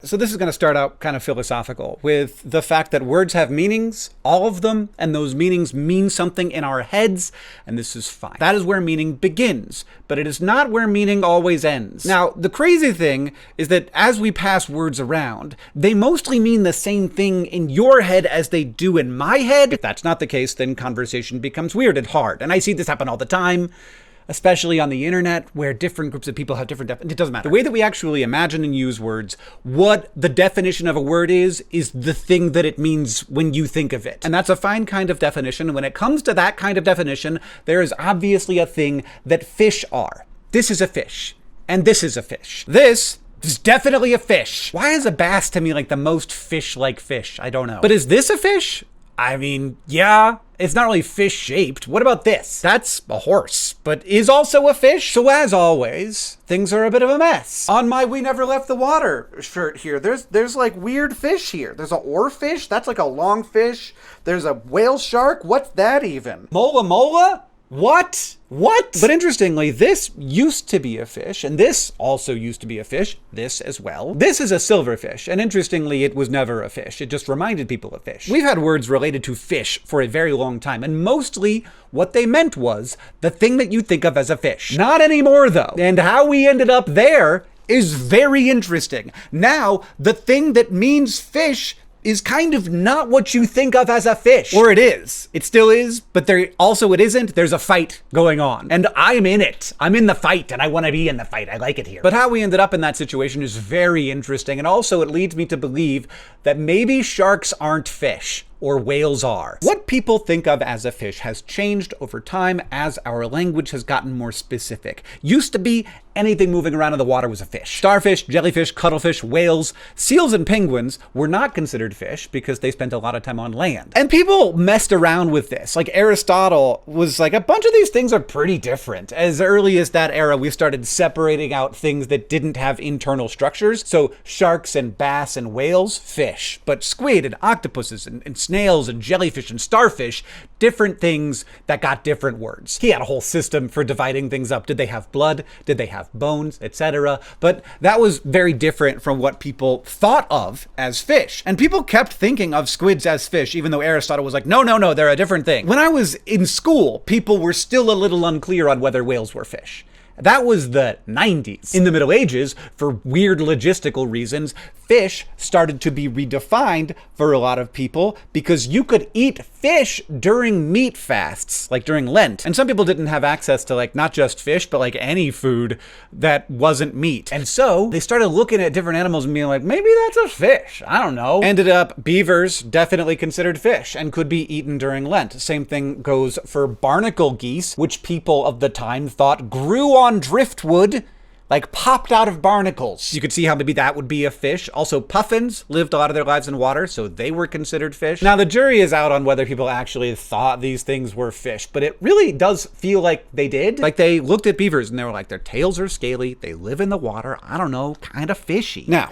So this is going to start out kind of philosophical with the fact that words have meanings, all of them, and those meanings mean something in our heads, and this is fine. That is where meaning begins, but it is not where meaning always ends. Now, the crazy thing is that as we pass words around, they mostly mean the same thing in your head as they do in my head. If that's not the case, then conversation becomes weird and hard, and I see this happen all the time. Especially on the internet, where different groups of people have different it doesn't matter. The way that we actually imagine and use words, what the definition of a word is the thing that it means when you think of it. And that's a fine kind of definition. When it comes to that kind of definition, there is obviously a thing that fish are. This is a fish, and this is a fish. This is definitely a fish. Why is a bass to me like the most fish-like fish? I don't know. But is this a fish? I mean, yeah, it's not really fish-shaped. What about this? That's a horse, but is also a fish. So as always, things are a bit of a mess. On my We Never Left the Water shirt here, there's like weird fish here. There's an oarfish, that's like a long fish. There's a whale shark, what's that even? Mola mola? What? But interestingly, this used to be a fish, and this also used to be a fish, this as well. This is a silverfish, and interestingly, it was never a fish. It just reminded people of fish. We've had words related to fish for a very long time, and mostly what they meant was the thing that you think of as a fish. Not anymore, though. And how we ended up there is very interesting. Now, the thing that means fish is kind of not what you think of as a fish. Or it is. It still is, but it isn't. There's a fight going on. And I'm in it. I'm in the fight, and I want to be in the fight. I like it here. But how we ended up in that situation is very interesting, and also it leads me to believe that maybe sharks aren't fish, or whales are. What people think of as a fish has changed over time as our language has gotten more specific. Used to be anything moving around in the water was a fish. Starfish, jellyfish, cuttlefish, whales, seals, and penguins were not considered fish because they spent a lot of time on land. And people messed around with this. Like Aristotle was like, a bunch of these things are pretty different. As early as that era, we started separating out things that didn't have internal structures. So sharks and bass and whales, fish. But squid and octopuses and snails and jellyfish and starfish, different things that got different words. He had a whole system for dividing things up. Did they have blood? Did they have bones, etc.? But that was very different from what people thought of as fish. And people kept thinking of squids as fish, even though Aristotle was like, no, they're a different thing. When I was in school, people were still a little unclear on whether whales were fish. That was the 90s. In the Middle Ages, for weird logistical reasons, fish started to be redefined for a lot of people because you could eat fish during meat fasts, like during Lent. And some people didn't have access to like not just fish, but like any food that wasn't meat. And so they started looking at different animals and being like, maybe that's a fish. I don't know. Ended up beavers definitely considered fish and could be eaten during Lent. Same thing goes for barnacle geese, which people of the time thought grew on driftwood, like popped out of barnacles. You could see how maybe that would be a fish. Also, puffins lived a lot of their lives in water, so they were considered fish. Now, the jury is out on whether people actually thought these things were fish, but it really does feel like they did. Like they looked at beavers and they were like, their tails are scaly, they live in the water, I don't know, kind of fishy. Now,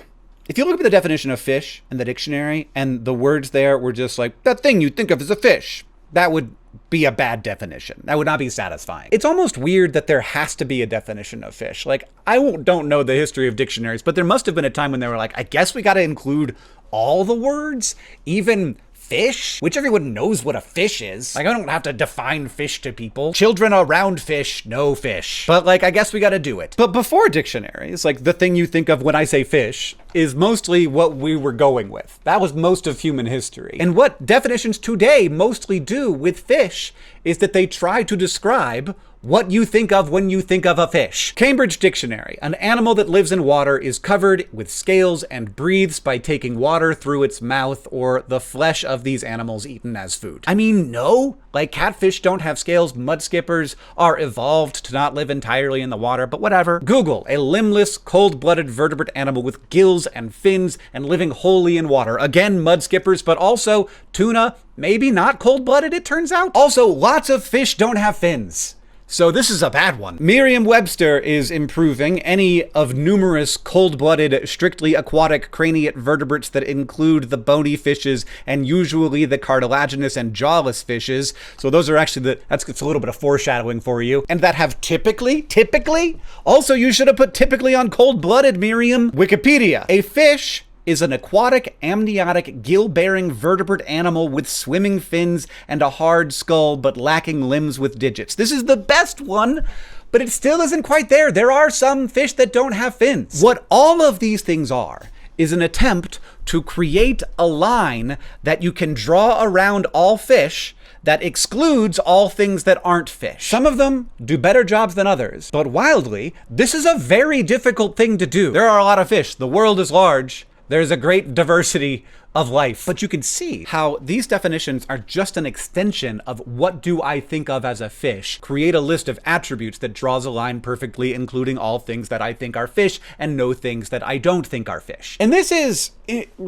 if you look at the definition of fish in the dictionary and the words there were just like, that thing you think of as a fish, that would be a bad definition. That would not be satisfying. It's almost weird that there has to be a definition of fish. Like, I don't know the history of dictionaries, but there must have been a time when they were like, I guess we got to include all the words, even fish, which everyone knows what a fish is. Like, I don't have to define fish to people. Children around fish know fish. But like, I guess we gotta do it. But before dictionaries, like the thing you think of when I say fish is mostly what we were going with. That was most of human history. And what definitions today mostly do with fish is that they try to describe what you think of when you think of a fish. Cambridge Dictionary. An animal that lives in water is covered with scales and breathes by taking water through its mouth or the flesh of these animals eaten as food. I mean, no. Like catfish don't have scales. Mudskippers are evolved to not live entirely in the water, but whatever. Google, a limbless, cold-blooded vertebrate animal with gills and fins and living wholly in water. Again, mudskippers, but also tuna. Maybe not cold-blooded, it turns out. Also, lots of fish don't have fins. So this is a bad one. Merriam-Webster is improving any of numerous cold-blooded, strictly aquatic craniate vertebrates that include the bony fishes and usually the cartilaginous and jawless fishes. So those are actually that's a little bit of foreshadowing for you. And that have typically? Also, you should have put typically on cold-blooded, Merriam. Wikipedia. A fish is an aquatic, amniotic, gill-bearing vertebrate animal with swimming fins and a hard skull but lacking limbs with digits. This is the best one, but it still isn't quite there. There are some fish that don't have fins. What all of these things are is an attempt to create a line that you can draw around all fish that excludes all things that aren't fish. Some of them do better jobs than others, but wildly, this is a very difficult thing to do. There are a lot of fish. The world is large. There's a great diversity of life. But you can see how these definitions are just an extension of what do I think of as a fish. Create a list of attributes that draws a line perfectly, including all things that I think are fish and no things that I don't think are fish. And this is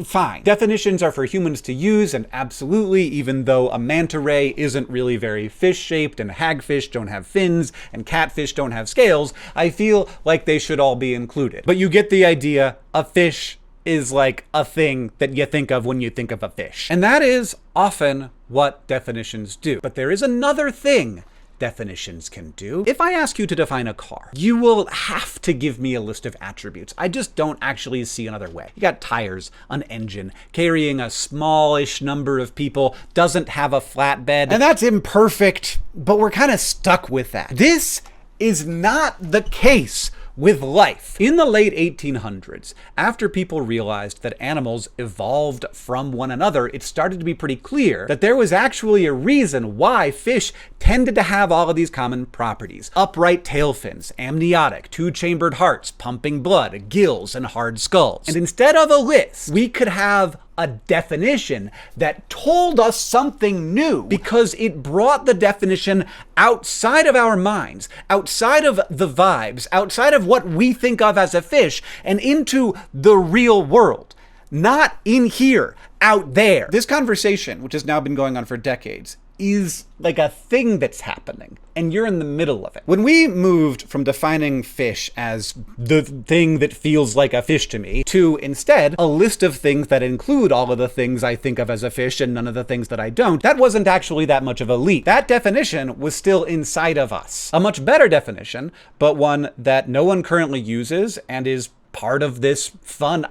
fine. Definitions are for humans to use, and absolutely, even though a manta ray isn't really very fish-shaped, and hagfish don't have fins, and catfish don't have scales, I feel like they should all be included. But you get the idea. A fish is like a thing that you think of when you think of a fish. And that is often what definitions do. But there is another thing definitions can do. If I ask you to define a car, you will have to give me a list of attributes. I just don't actually see another way. You got tires, an engine, carrying a smallish number of people, doesn't have a flatbed, and that's imperfect, but we're kind of stuck with that. This is not the case with life. In the late 1800s, after people realized that animals evolved from one another, it started to be pretty clear that there was actually a reason why fish tended to have all of these common properties. Upright tail fins, amniotic, two-chambered hearts, pumping blood, gills, and hard skulls. And instead of a list, we could have a definition that told us something new because it brought the definition outside of our minds, outside of the vibes, outside of what we think of as a fish, and into the real world. Not in here, out there. This conversation, which has now been going on for decades, is like a thing that's happening, and you're in the middle of it. When we moved from defining fish as the thing that feels like a fish to me, to instead a list of things that include all of the things I think of as a fish and none of the things that I don't, that wasn't actually that much of a leap. That definition was still inside of us. A much better definition, but one that no one currently uses and is part of this fun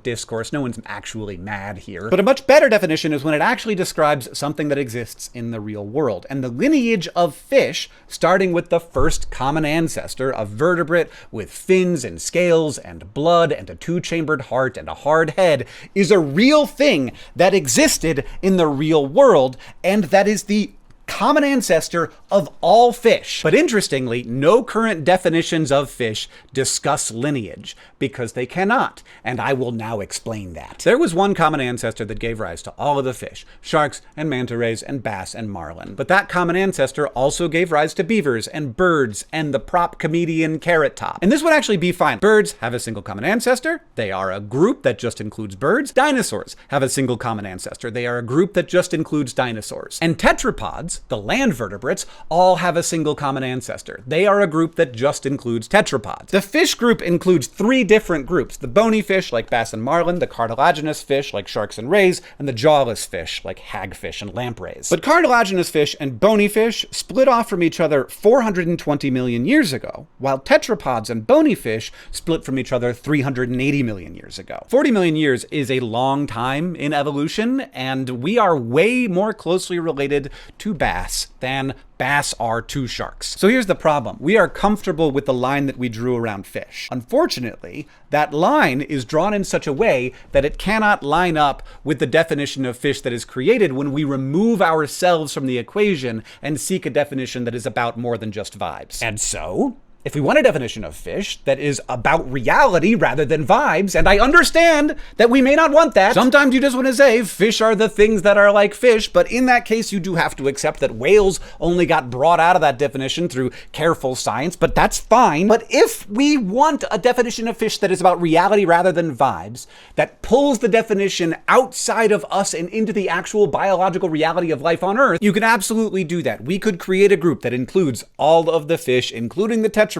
discourse. No one's actually mad here. But a much better definition is when it actually describes something that exists in the real world. And the lineage of fish, starting with the first common ancestor, a vertebrate with fins and scales and blood and a two-chambered heart and a hard head, is a real thing that existed in the real world, and that is the common ancestor of all fish. But interestingly, no current definitions of fish discuss lineage because they cannot, and I will now explain that. There was one common ancestor that gave rise to all of the fish, sharks and manta rays and bass and marlin. But that common ancestor also gave rise to beavers and birds and the prop comedian Carrot Top. And this would actually be fine. Birds have a single common ancestor. They are a group that just includes birds. Dinosaurs have a single common ancestor. They are a group that just includes dinosaurs. And tetrapods, the land vertebrates, all have a single common ancestor. They are a group that just includes tetrapods. The fish group includes three different groups: the bony fish like bass and marlin, the cartilaginous fish like sharks and rays, and the jawless fish like hagfish and lampreys. But cartilaginous fish and bony fish split off from each other 420 million years ago, while tetrapods and bony fish split from each other 380 million years ago. 40 million years is a long time in evolution, and we are way more closely related to bass than bass are to sharks. So here's the problem. We are comfortable with the line that we drew around fish. Unfortunately, that line is drawn in such a way that it cannot line up with the definition of fish that is created when we remove ourselves from the equation and seek a definition that is about more than just vibes. And so, if we want a definition of fish that is about reality rather than vibes, and I understand that we may not want that. Sometimes you just want to say fish are the things that are like fish, but in that case you do have to accept that whales only got brought out of that definition through careful science, but that's fine. But if we want a definition of fish that is about reality rather than vibes, that pulls the definition outside of us and into the actual biological reality of life on Earth, you can absolutely do that. We could create a group that includes all of the fish, including the tetrapods.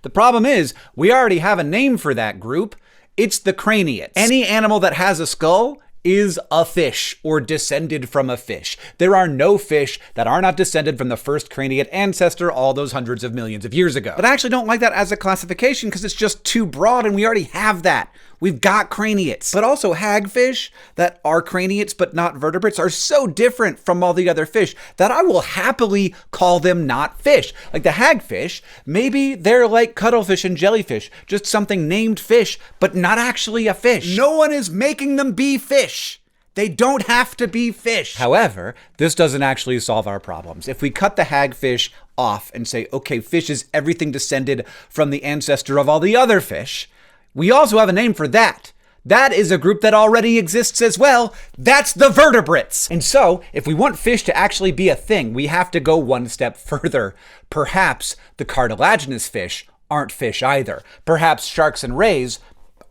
The problem is, we already have a name for that group. It's the craniates. Any animal that has a skull is a fish or descended from a fish. There are no fish that are not descended from the first craniate ancestor all those hundreds of millions of years ago. But I actually don't like that as a classification because it's just too broad and we already have that. We've got craniates. But also hagfish that are craniates but not vertebrates are so different from all the other fish that I will happily call them not fish. Like the hagfish, maybe they're like cuttlefish and jellyfish, just something named fish, but not actually a fish. No one is making them be fish. They don't have to be fish. However, this doesn't actually solve our problems. If we cut the hagfish off and say, okay, fish is everything descended from the ancestor of all the other fish, we also have a name for that. That is a group that already exists as well. That's the vertebrates. And so, if we want fish to actually be a thing, we have to go one step further. Perhaps the cartilaginous fish aren't fish either. Perhaps sharks and rays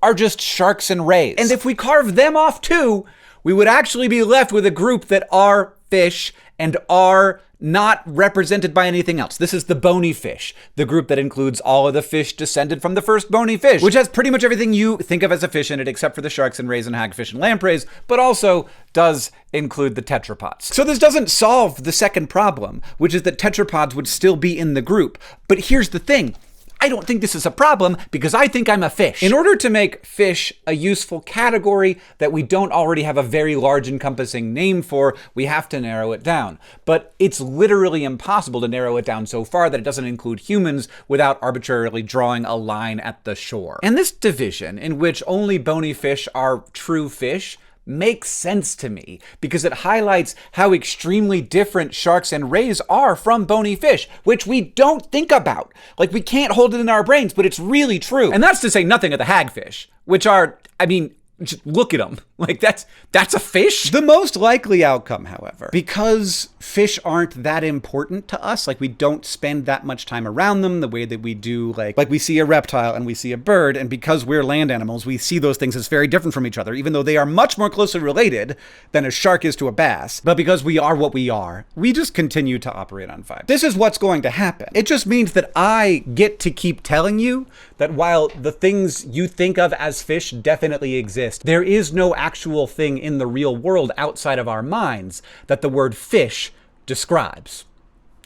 are just sharks and rays. And if we carve them off too, we would actually be left with a group that are fish and are not represented by anything else. This is the bony fish, the group that includes all of the fish descended from the first bony fish, which has pretty much everything you think of as a fish in it, except for the sharks and rays and hagfish and lampreys, but also does include the tetrapods. So this doesn't solve the second problem, which is that tetrapods would still be in the group. But here's the thing. I don't think this is a problem because I think I'm a fish. In order to make fish a useful category that we don't already have a very large encompassing name for, we have to narrow it down. But it's literally impossible to narrow it down so far that it doesn't include humans without arbitrarily drawing a line at the shore. And this division, in which only bony fish are true fish, makes sense to me because it highlights how extremely different sharks and rays are from bony fish, which we don't think about. Like, we can't hold it in our brains, but it's really true. And that's to say nothing of the hagfish, which are, I mean, just look at them. Like, that's a fish? The most likely outcome, however, because fish aren't that important to us, like we don't spend that much time around them the way that we do, like we see a reptile and we see a bird, and because we're land animals, we see those things as very different from each other, even though they are much more closely related than a shark is to a bass. But because we are what we are, we just continue to operate on vibes. This is what's going to happen. It just means that I get to keep telling you that while the things you think of as fish definitely exist, there is no actual thing in the real world outside of our minds that the word fish describes.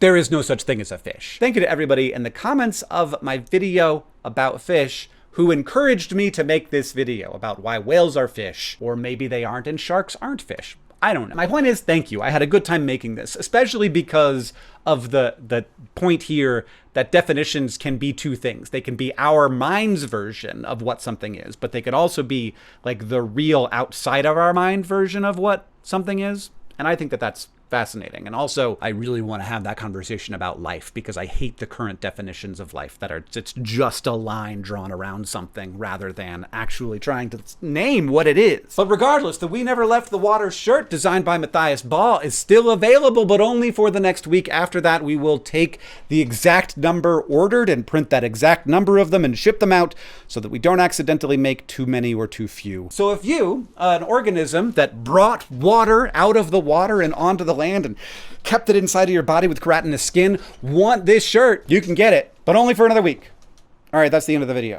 There is no such thing as a fish. Thank you to everybody in the comments of my video about fish who encouraged me to make this video about why whales are fish, or maybe they aren't and sharks aren't fish. I don't know. My point is, thank you. I had a good time making this, especially because of the point here that definitions can be two things. They can be our mind's version of what something is, but they can also be like the real outside of our mind version of what something is. And I think that that's fascinating. And also, I really want to have that conversation about life because I hate the current definitions of life that are, it's just a line drawn around something rather than actually trying to name what it is. But regardless, the We Never Left the Water shirt designed by Matthias Ball is still available, but only for the next week. After that, we will take the exact number ordered and print that exact number of them and ship them out so that we don't accidentally make too many or too few. So if you, an organism that brought water out of the water and onto the land and kept it inside of your body with keratinous skin, want this shirt, you can get it, but only for another week. All right, that's the end of the video.